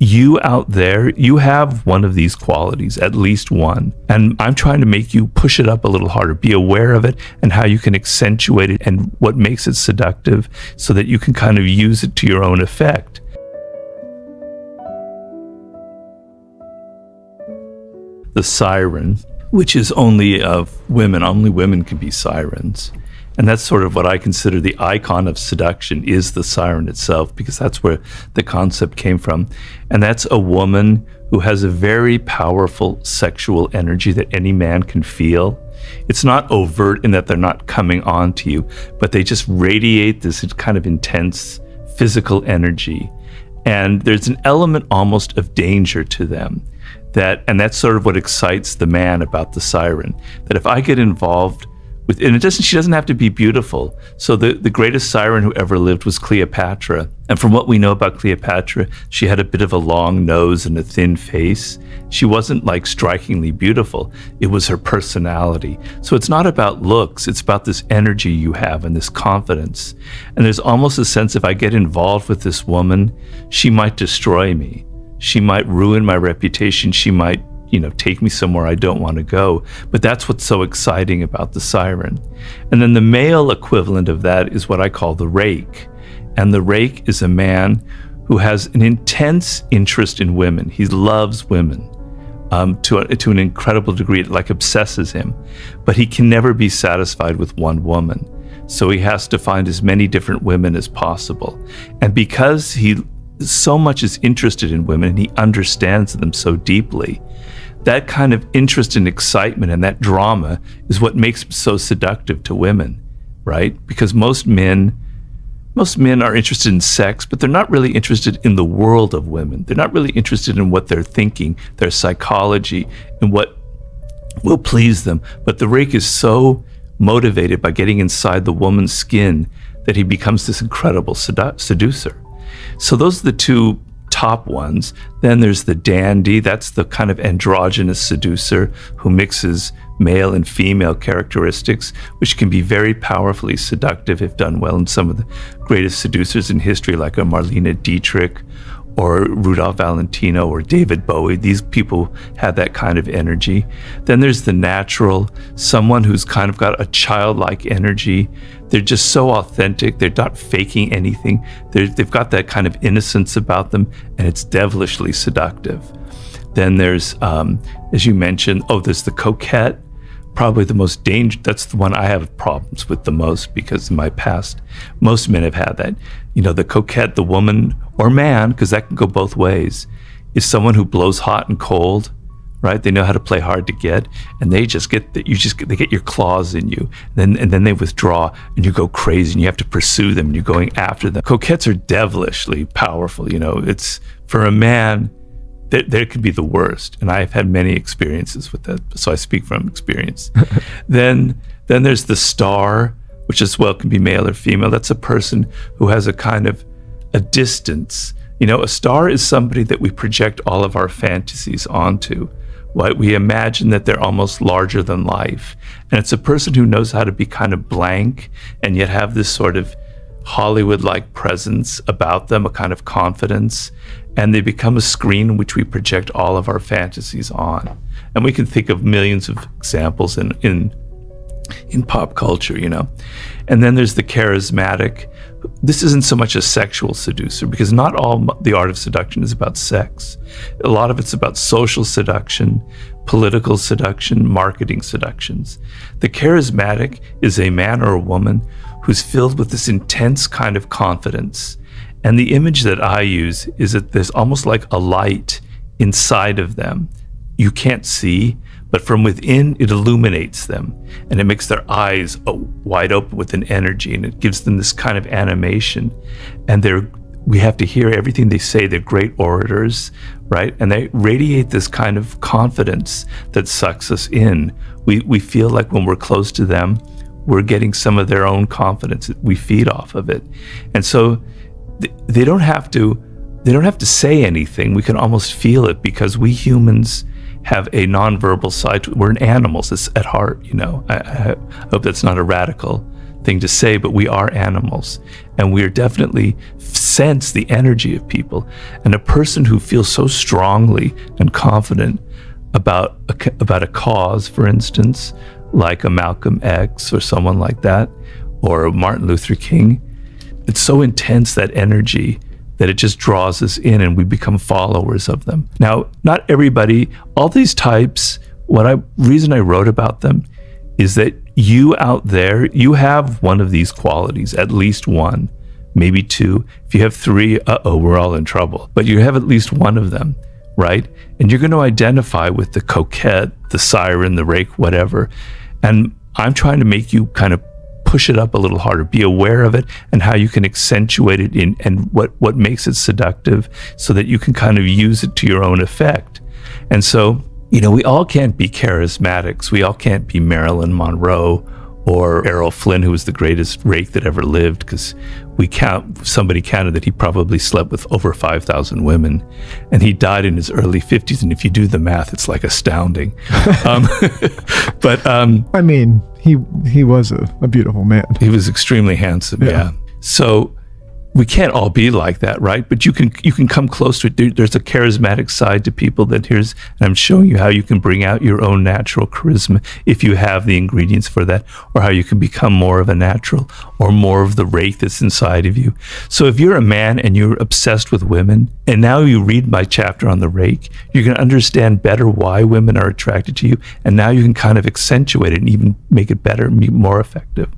you out there, you have one of these qualities, at least one. And I'm trying to make you push it up a little harder, be aware of it and how you can accentuate it and what makes it seductive so that you can kind of use it to your own effect. The siren, which is only of women, only women can be sirens. And that's sort of what I consider the icon of seduction, is the siren itself, because that's where the concept came from. And that's a woman who has a very powerful sexual energy that any man can feel. It's not overt in that they're not coming on to you, but they just radiate this kind of intense physical energy. And there's an element almost of danger to them. And that's sort of what excites the man about the siren, that if I get involved with, and she doesn't have to be beautiful. So the greatest siren who ever lived was Cleopatra. And from what we know about Cleopatra, she had a bit of a long nose and a thin face. She wasn't like strikingly beautiful. It was her personality. So it's not about looks, it's about this energy you have and this confidence. And there's almost a sense, if I get involved with this woman, she might destroy me. She might ruin my reputation. She might, take me somewhere I don't want to go. But that's what's so exciting about the siren. And then the male equivalent of that is what I call the rake. And the rake is a man who has an intense interest in women. He loves women to an incredible degree. It like obsesses him. But he can never be satisfied with one woman. So he has to find as many different women as possible. And because he so much is interested in women and he understands them so deeply, that kind of interest and excitement and that drama is what makes him so seductive to women, right? Because most men are interested in sex, but they're not really interested in the world of women. They're not really interested in what they're thinking, their psychology, and what will please them. But the rake is so motivated by getting inside the woman's skin that he becomes this incredible seducer. So those are the two top ones. Then there's the dandy. That's the kind of androgynous seducer who mixes male and female characteristics, which can be very powerfully seductive if done well. And some of the greatest seducers in history, like a Marlene Dietrich or Rudolph Valentino or David Bowie, these people had that kind of energy. Then there's the natural, someone who's kind of got a childlike energy. They're just so authentic. They're not faking anything. They've got that kind of innocence about them, and it's devilishly seductive. Then there's, as you mentioned, there's the coquette. Probably the most dangerous, that's the one I have problems with the most, because in my past, most men have had that. The coquette, the woman or man, because that can go both ways, is someone who blows hot and cold, right? They know how to play hard to get, and they get your claws in you, and then they withdraw, and you go crazy, and you have to pursue them, and you're going after them. Coquettes are devilishly powerful. It's for a man. There could be the worst, and I've had many experiences with that, so I speak from experience. Then there's the star, which as well can be male or female. That's a person who has a kind of a distance. A star is somebody that we project all of our fantasies onto. Right? We imagine that they're almost larger than life, and it's a person who knows how to be kind of blank and yet have this sort of Hollywood-like presence about them, a kind of confidence, and they become a screen which we project all of our fantasies on. And we can think of millions of examples in pop culture, And then there's the charismatic. This isn't so much a sexual seducer, because not all the art of seduction is about sex. A lot of it's about social seduction, political seduction, marketing seductions. The charismatic is a man or a woman who's filled with this intense kind of confidence. And the image that I use is that there's almost like a light inside of them. You can't see, but from within it illuminates them, and it makes their eyes wide open with an energy, and it gives them this kind of animation. And we have to hear everything they say. They're great orators, right? And they radiate this kind of confidence that sucks us in. We feel like when we're close to them, we're getting some of their own confidence. We feed off of it. And so they don't have to say anything. We can almost feel it, because we humans have a nonverbal side to it. We're animals at heart, I hope that's not a radical thing to say, but we are animals, and we are definitely sense the energy of people. And a person who feels so strongly and confident about a cause, for instance, like a Malcolm X or someone like that, or a Martin Luther King, it's so intense, that energy, that it just draws us in and we become followers of them. Now, not everybody, all these types, reason I wrote about them is that you out there, you have one of these qualities, at least one, maybe two. If you have three, we're all in trouble. But you have at least one of them, right? And you're going to identify with the coquette, the siren, the rake, whatever. And I'm trying to make you kind of push it up a little harder, be aware of it and how you can accentuate it and what makes it seductive, so that you can kind of use it to your own effect. And so, we all can't be charismatics. We all can't be Marilyn Monroe or Errol Flynn, who was the greatest rake that ever lived, because somebody counted that he probably slept with over 5,000 women, and he died in his early 50s. And if you do the math, it's like astounding. But I mean, he was a beautiful man. He was extremely handsome. Yeah. So we can't all be like that, right? But you can come close to it. There's a charismatic side to people and I'm showing you how you can bring out your own natural charisma if you have the ingredients for that, or how you can become more of a natural or more of the rake that's inside of you. So if you're a man and you're obsessed with women, and now you read my chapter on the rake, you're going to understand better why women are attracted to you, and now you can kind of accentuate it and even make it better and be more effective.